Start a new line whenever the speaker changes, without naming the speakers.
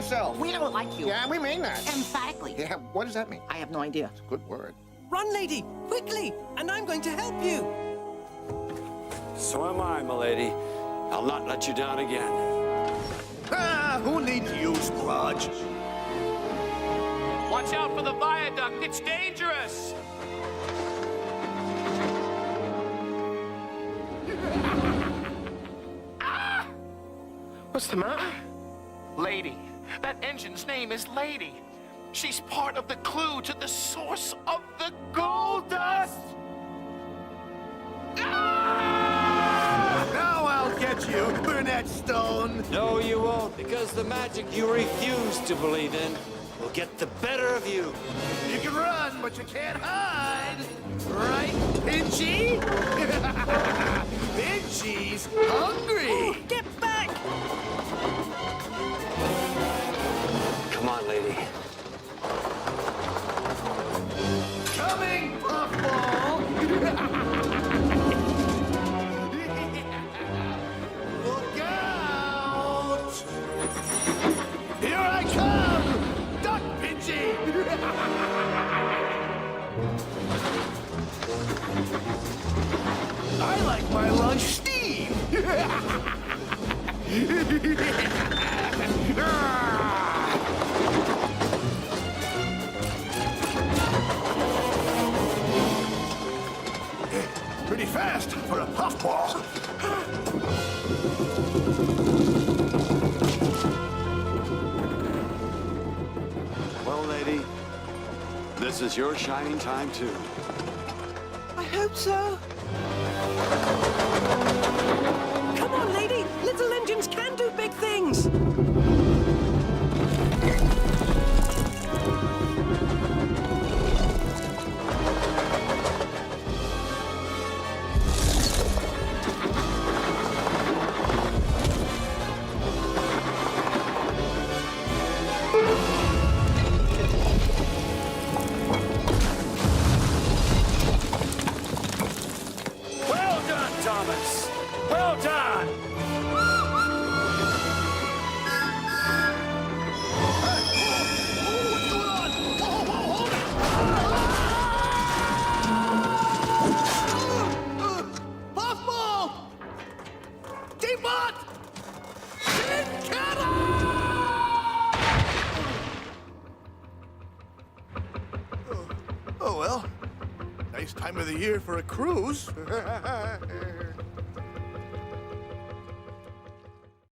yourself.
We don't like you.
Yeah, we mean that.
Emphatically.
Yeah, what does that mean?
I have no idea.
It's a good word.
Run, lady, quickly, and I'm going to help you.
So am I, milady. I'll not let you down again.
Ah, who needs you, Sprite?
Watch out for the viaduct. It's dangerous.
What's the matter?
Lady. That engine's name is Lady. She's part of the clue to the source of the gold dust.
Now I'll get you, Burnett Stone.
No, you won't, because the magic you refuse to believe in will get the better of you.
You can run, but you can't hide. Right, Pinchy? Pinchy's hungry.
Get back!
Come on, lady.
Coming, Puffball. Look out! Here I come! Duck, Pinchy! I like my lunch steamed! Pretty fast for a puffball.
Well, lady, this is your shining time, too.
I hope so. Come on, lady, little engines can do big things.
Well done, Thomas. Well done.
Puffball! Teapot! Tin kettle! Oh well. Nice time of the year for a cruise.